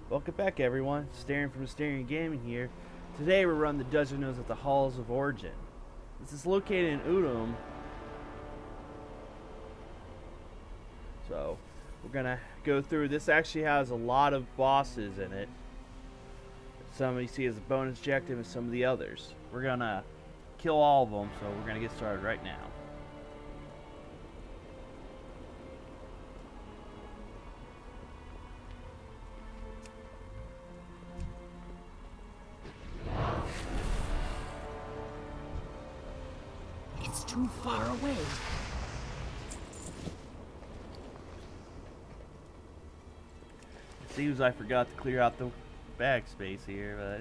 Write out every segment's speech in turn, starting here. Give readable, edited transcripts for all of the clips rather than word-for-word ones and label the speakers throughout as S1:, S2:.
S1: Welcome back, everyone. Staring from Mysterian Gaming here. Today we're running the dungeon known as the Halls of Origin. This is located in Udom. So, we're gonna go through. This actually has a lot of bosses in it. Some you see as a bonus objective and some of the others. We're gonna kill all of them, so we're gonna get started right now.
S2: It's too far away.
S1: It seems I forgot to clear out the backspace here, but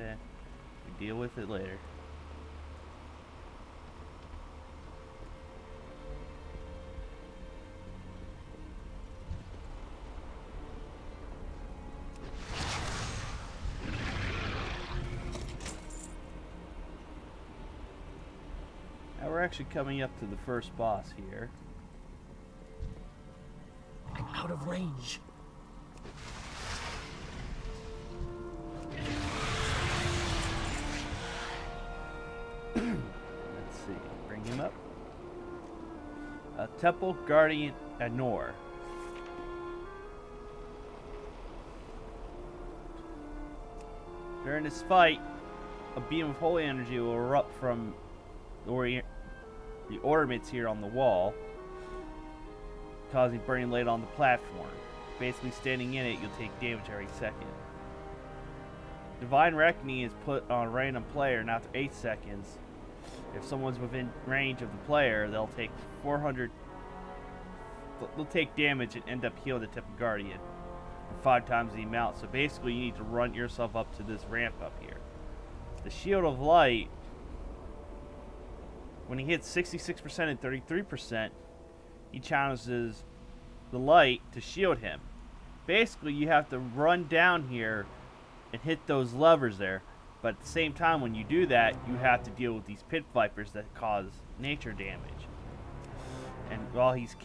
S1: we deal with it later. Now we're actually coming up to the first boss here.
S2: I'm out of range.
S1: Let's see, bring him up. Temple Guardian Anor. During this fight, a beam of holy energy will erupt from the ornaments here on the wall, causing burning light on the platform. Basically, standing in it, you'll take damage every second. Divine Reckoning is put on a random player, and after 8 seconds, if someone's within range of the player, they'll take 400. They'll take damage and end up healed at Temple Guardian for 5 times the amount. So basically, you need to run yourself up to this ramp up here. The Shield of Light, when he hits 66% and 33%, he challenges the light to shield him. Basically, you have to run down here and hit those levers there. But at the same time, when you do that, you have to deal with these pit vipers that cause nature damage. And while he's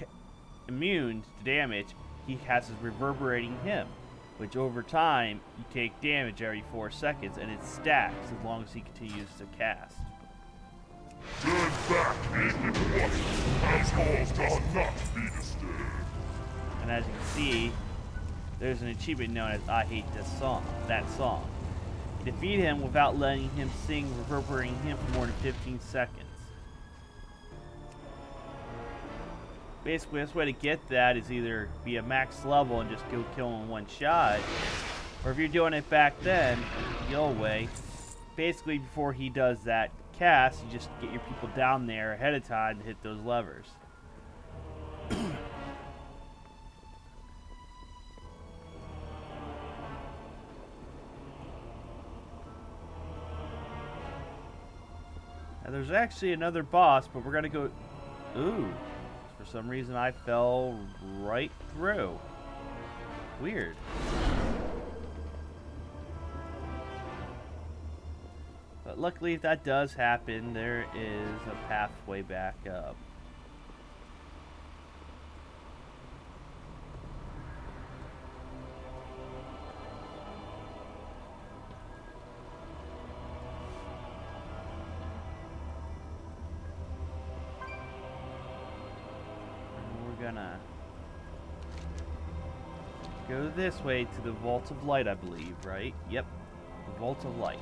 S1: immune to damage, he has his reverberating hymn, which over time, you take damage every 4 seconds, and it stacks as long as he continues to cast.
S3: Turn back, ancient one, as caused are not be disturbed.
S1: And as you can see, there's an achievement known as I Hate This Song, that song. You defeat him without letting him sing reverberating hymn for more than 15 seconds. Basically, the best way to get that is either be a max level and just go kill him in one shot, or if you're doing it back then, the old way, basically before he does that cast, you just get your people down there ahead of time to hit those levers. Now there's actually another boss, but we're gonna go. Ooh, for some reason I fell right through. Weird. But luckily, if that does happen, there is a pathway back up. And we're gonna go this way to the Vault of Light, I believe, right? Yep, the Vault of Lights.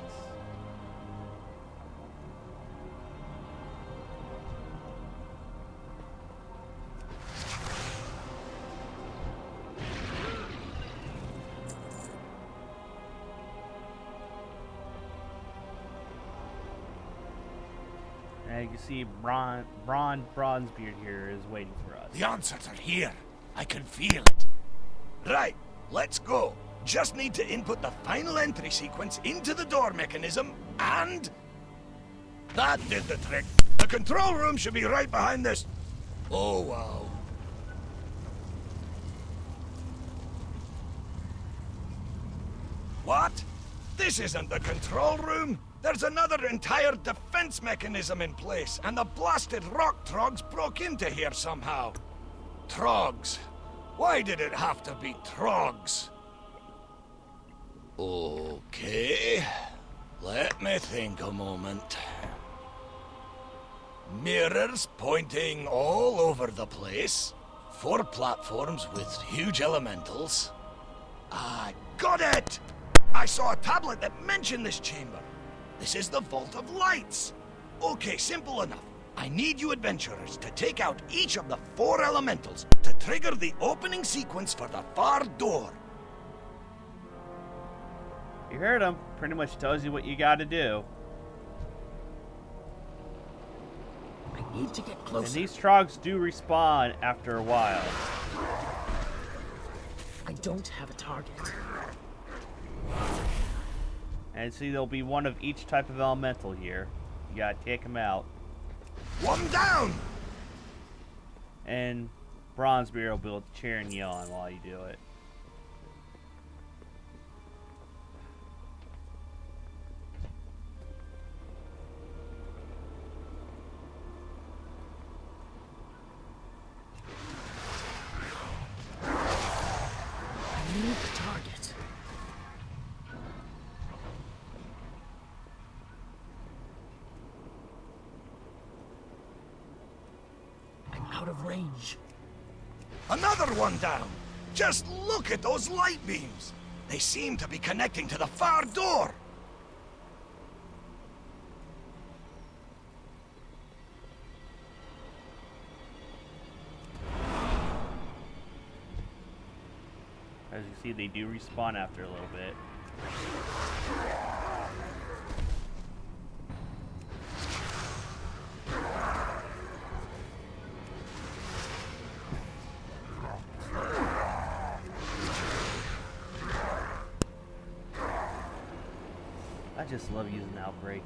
S1: And you can see Bronzebeard here is waiting for us.
S4: The answers are here. I can feel it. Right, let's go. Just need to input the final entry sequence into the door mechanism, and... that did the trick. The control room should be right behind this. Oh, wow. What? This isn't the control room. There's another entire defense mechanism in place, and the blasted rock trogs broke into here somehow. Trogs. Why did it have to be trogs? Okay. Let me think a moment. Mirrors pointing all over the place. 4 platforms with huge elementals. I got it! I saw a tablet that mentioned this chamber. This is the Vault of Lights. Okay, simple enough. I need you adventurers to take out each of the 4 elementals to trigger the opening sequence for the far door.
S1: You heard him. Pretty much tells you what you got to do.
S2: I need to get
S1: And
S2: closer.
S1: these trogs do respawn after a while.
S2: I don't have a target.
S1: And see, there'll be one of each type of elemental here. You gotta take them out.
S4: One down!
S1: And Bronzebeard will be cheering you on while you do it.
S2: I need the target. I'm out of range.
S4: Another one down! Just look at those light beams! They seem to be connecting to the far door!
S1: As you see, they do respawn after a little bit. I just love using Outbreak.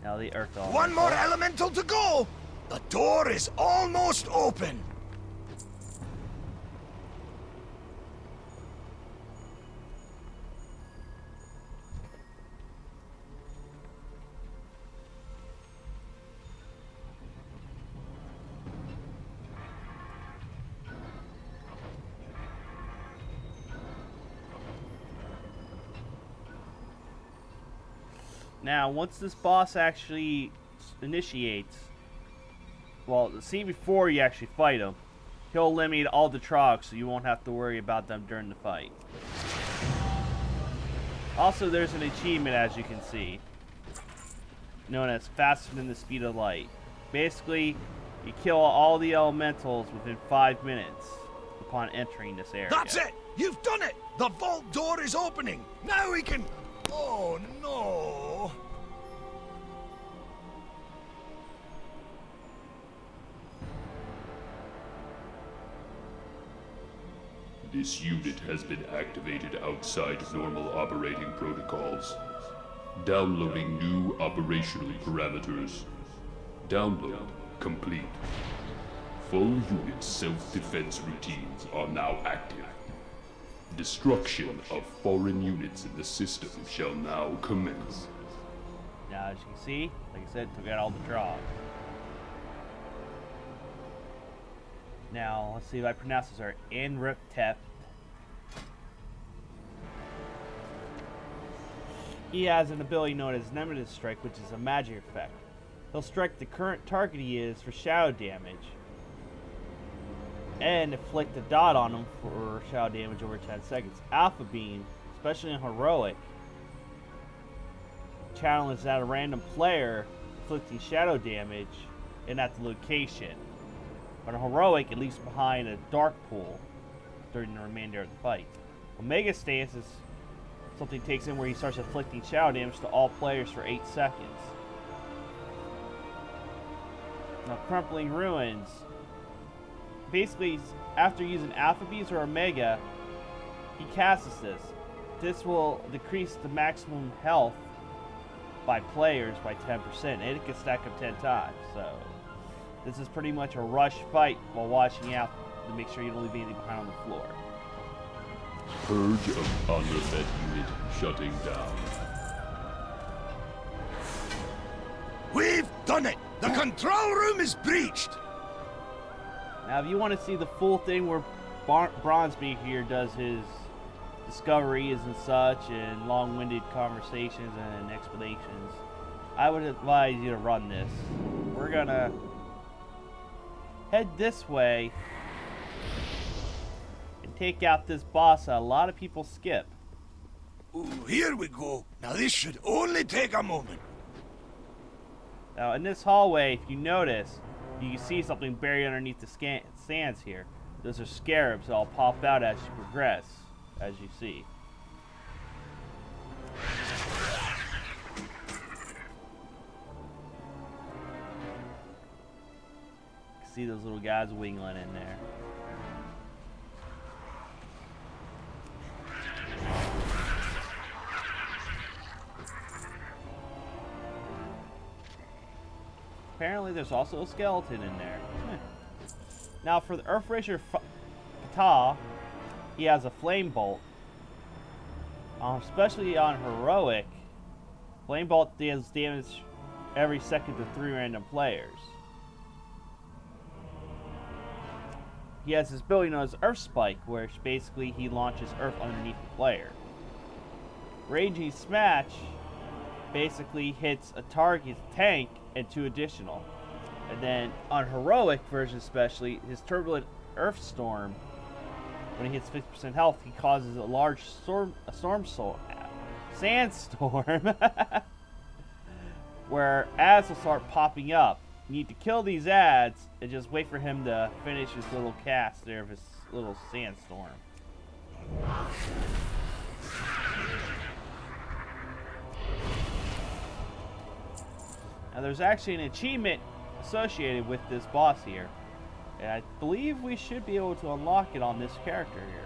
S1: Now the Earth Elemental.
S4: One more elemental to go! The door is almost open!
S1: Now, once this boss actually initiates, well, see, before you actually fight him, he'll eliminate all the trogs, so you won't have to worry about them during the fight. Also, there's an achievement, as you can see, known as Faster Than the Speed of Light. Basically, you kill all the elementals within 5 minutes upon entering this area.
S4: That's it! You've done it! The vault door is opening! Now we can... Oh, no!
S3: This unit has been activated outside of normal operating protocols. Downloading new operational parameters. Download complete. Full unit self-defense routines are now active. Destruction of foreign units in the system shall now commence.
S1: Now, as you can see, like I said, took out all the trogs. Now, let's see if I pronounce this right. Enriptep. He has an ability known as Nemesis Strike, which is a magic effect. He'll strike the current target he is for shadow damage, and inflict a dot on him for shadow damage over 10 seconds. Alpha Beam, especially in Heroic, challenges at a random player, inflicting shadow damage, and at the location. But in Heroic, it leaves behind a dark pool during the remainder of the fight. Omega Stance is something takes in where he starts inflicting shadow damage to all players for 8 seconds. Now, Crumpling Ruins. Basically, after using Alpha Beams or Omega, he casts this. This will decrease the maximum health by players by 10%, and it can stack up 10 times. So, this is pretty much a rush fight while watching out to make sure you don't leave anything behind on the floor.
S3: Purge of Unremet unit shutting down.
S4: We've done it! The control room is breached!
S1: Now, if you want to see the full thing where Bronzebeard here does his discoveries and such, and long-winded conversations and explanations, I would advise you to run this. We're gonna head this way and take out this boss that a lot of people skip.
S4: Ooh, here we go. Now this should only take a moment.
S1: Now in this hallway, if you notice, you can see something buried underneath the sands here. Those are scarabs that'll pop out as you progress, as you see. See those little guys wiggling in there. Apparently there's also a skeleton in there. Now for the Earthracer Ptah, he has a flame bolt. Especially on heroic, flame bolt deals damage every second to 3 random players. He has this ability known as Earth Spike, where basically he launches Earth underneath the player. Raging Smash basically hits a target tank and 2 additional. And then on heroic version especially, his Turbulent Earth Storm, when he hits 50% health, he causes a large sandstorm where ads will start popping up. You need to kill these ads and just wait for him to finish his little cast there of his little sandstorm. Now there's actually an achievement associated with this boss here, and I believe we should be able to unlock it on this character here.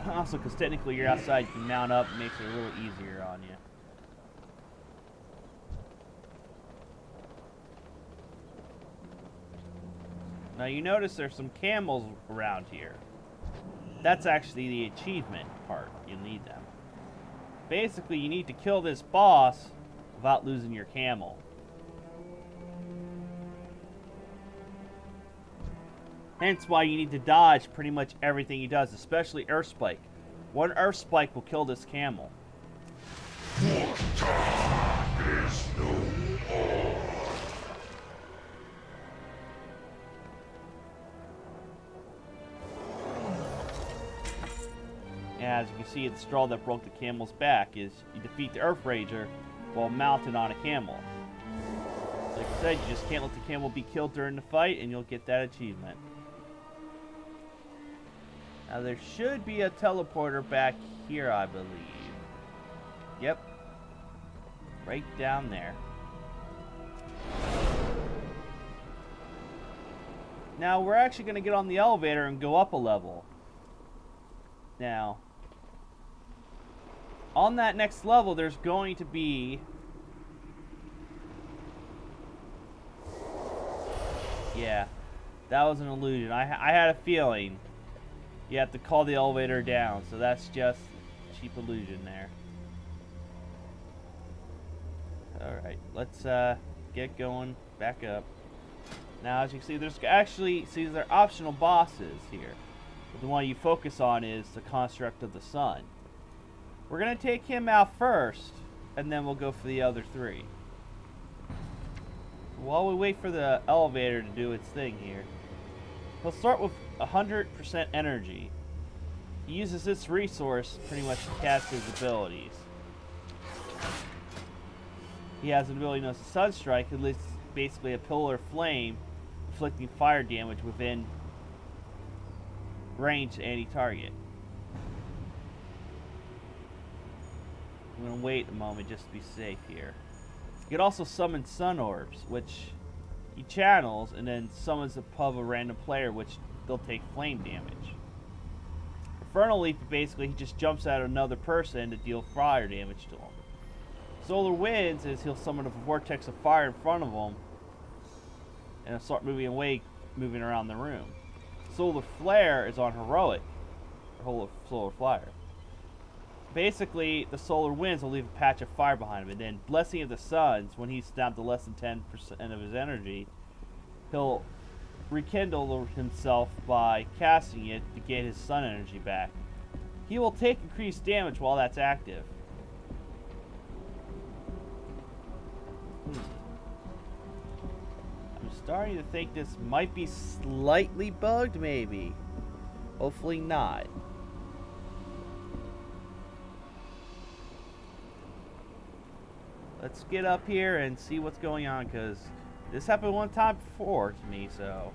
S1: Also, because technically you're outside, you can mount up, makes it a little easier on you. Now you notice there's some camels around here. That's actually the achievement part. You'll need them. Basically, you need to kill this boss without losing your camel. Hence why you need to dodge pretty much everything he does, especially Earth Spike. One Earth Spike will kill this camel.
S3: What time is no more?
S1: As you can see, the straw that broke the camel's back is you defeat the Earth Rager while mounted on a camel. Like I said, you just can't let the camel be killed during the fight and you'll get that achievement. Now there should be a teleporter back here, I believe. Yep. Right down there. Now we're actually going to get on the elevator and go up a level. Now, on that next level, there's going to be... Yeah, that was an illusion. I had a feeling you have to call the elevator down, so that's just cheap illusion there. Alright, let's get going, back up. Now, as you can see, there's actually, these are optional bosses here. But the one you focus on is the Construct of the Sun. We're going to take him out first, and then we'll go for the other 3. While we wait for the elevator to do its thing here, he'll start with 100% energy. He uses this resource pretty much to cast his abilities. He has an ability known as Sunstrike, which is basically a pillar of flame, inflicting fire damage within range to any target. I'm going to wait a moment just to be safe here. You can also summon Sun Orbs, which he channels and then summons above a random player, which they'll take flame damage. Infernal Leap, basically, he just jumps at another person to deal fire damage to him. Solar Winds is he'll summon a vortex of fire in front of him, and he'll start moving away, moving around the room. Solar Flare is on heroic, Solar Flyer. basically, the solar winds will leave a patch of fire behind him, and then Blessing of the Suns, when he's down to less than 10% of his energy, he'll rekindle himself by casting it to get his sun energy back. He will take increased damage while that's active. I'm starting to think this might be slightly bugged, maybe. Hopefully not. Let's get up here and see what's going on, because this happened one time before to me, so...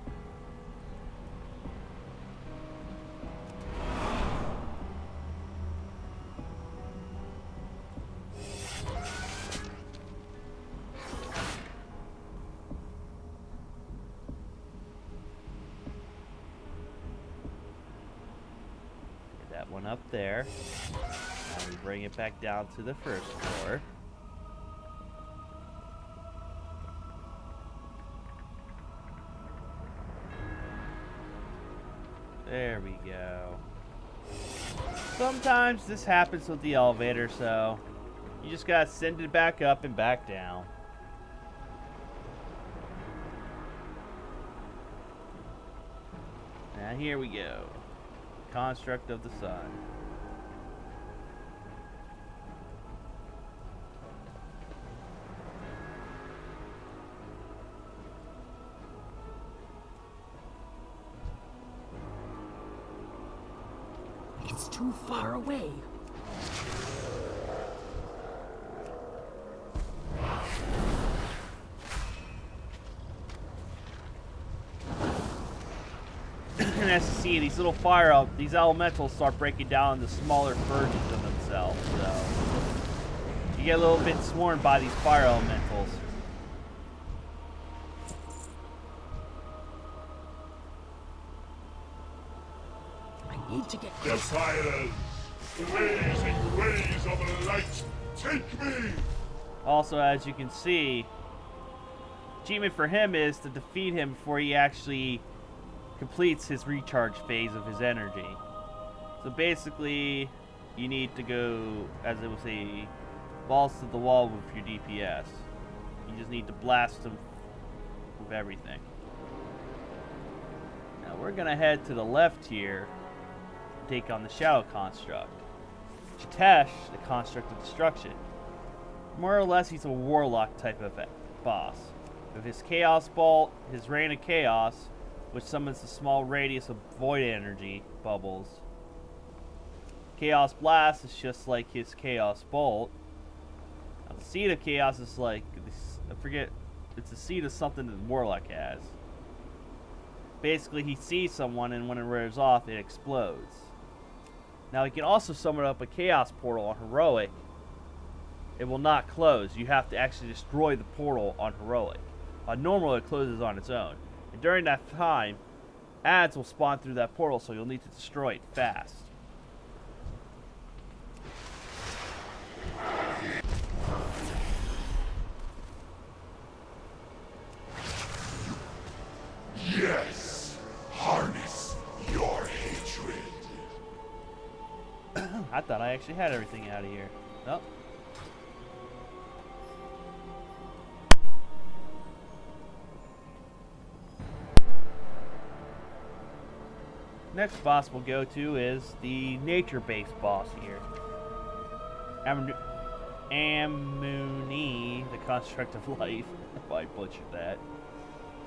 S1: Get that one up there. Now we bring it back down to the first floor. There we go. Sometimes this happens with the elevator, so you just gotta send it back up and back down. Now here we go. Construct of the sun.
S2: It's too far away.
S1: And as you see, these little these elementals start breaking down into smaller versions of themselves. So you get a little bit swarmed by these fire elementals.
S2: I need to get
S3: The
S2: closer.
S3: fires, blazing rays of light, take me!
S1: Also, as you can see, achievement for him is to defeat him before he actually completes his recharge phase of his energy. So basically, you need to go, as it would say, balls to the wall with your DPS. You just need to blast him with everything. Now we're gonna head to the left here and take on the Shadow Construct. Chitesh, the Construct of Destruction. More or less, he's a warlock type of boss. With his Chaos Bolt, his Rain of Chaos, which summons a small radius of void energy bubbles. Chaos Blast is just like his Chaos Bolt. Now, the Seed of Chaos is like, I forget, it's a seed of something that Warlock has. Basically, he sees someone, and when it wears off, it explodes. Now, he can also summon up a Chaos Portal on Heroic. It will not close. You have to actually destroy the portal on Heroic. On Normal, it closes on its own. And during that time, ads will spawn through that portal, so you'll need to destroy it fast.
S3: Yes! Harness your hatred!
S1: I thought I actually had everything out of here. Nope. Next boss we'll go to is the nature-based boss here. Amuni, the Construct of Life. I butchered that.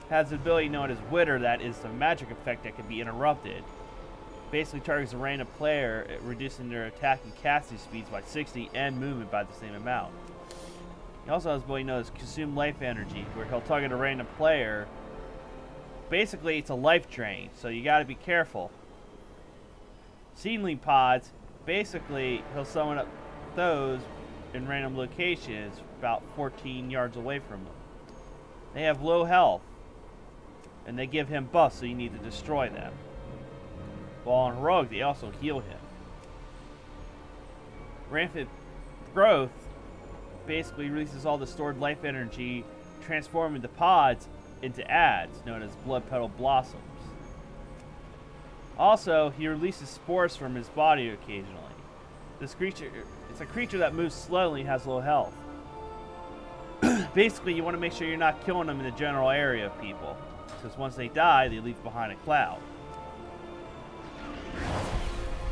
S1: Has an ability known as Wither that is a magic effect that can be interrupted. Basically targets a random player, reducing their attack and casting speeds by 60 and movement by the same amount. He also has an ability known as Consume Life Energy, where he'll target a random player. Basically, it's a life drain, so you gotta be careful. Seedling Pods, basically, he'll summon up those in random locations about 14 yards away from him. They have low health, and they give him buffs, so you need to destroy them. While on Heroic, they also heal him. Rampant Growth basically releases all the stored life energy, transforming the pods into ads, known as Blood Petal Blossoms. Also, he releases spores from his body occasionally. This creature, it's a creature that moves slowly and has low health. Basically, you want to make sure you're not killing them in the general area of people, because once they die, they leave behind a cloud.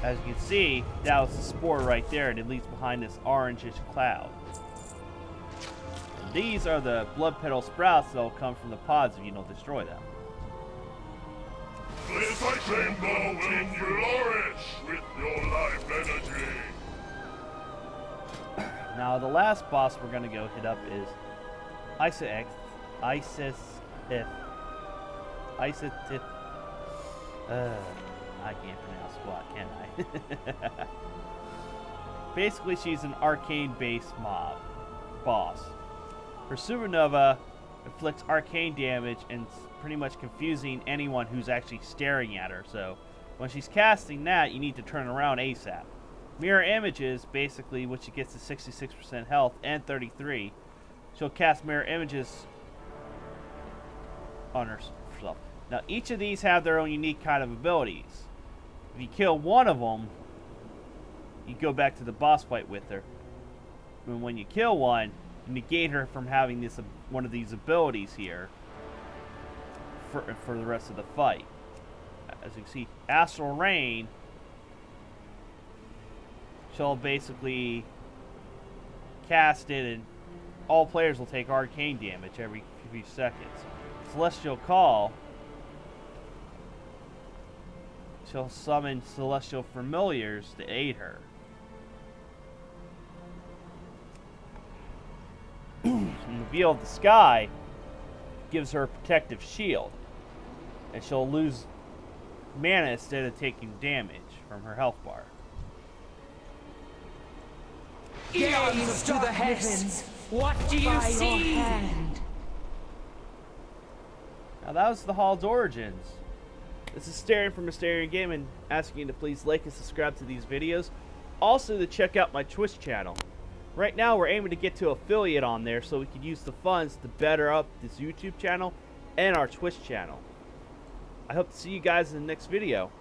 S1: As you can see, that was the spore right there, and it leaves behind this orangish cloud. And these are the blood petal sprouts that will come from the pods if you don't destroy them.
S3: This chamber will flourish with your life energy.
S1: Now, the last boss we're going to go hit up is Isotith. I can't pronounce squat, can I? Basically, she's an arcane-based boss. Her supernova inflicts arcane damage and pretty much confusing anyone who's actually staring at her. So, when she's casting that, you need to turn around ASAP. Mirror images, basically, when she gets to 66% health and 33, she'll cast mirror images on herself. Now, each of these have their own unique kind of abilities. If you kill one of them, you go back to the boss fight with her. And when you kill one, you negate her from having this one of these abilities here for the rest of the fight. As you can see, Astral Rain, she'll basically cast it, and all players will take arcane damage every few seconds. Celestial Call, she'll summon celestial familiars to aid her. And the Veil of the Sky gives her a protective shield, and she'll lose mana instead of taking damage from her health bar.
S2: Gaze to the heavens. What do you see?
S1: Now that was the Hall's origins. This is Starion from Mysterian Gaming, asking you to please like and subscribe to these videos. Also to check out my Twitch channel. Right now we're aiming to get to affiliate on there so we can use the funds to better up this YouTube channel and our Twitch channel. I hope to see you guys in the next video.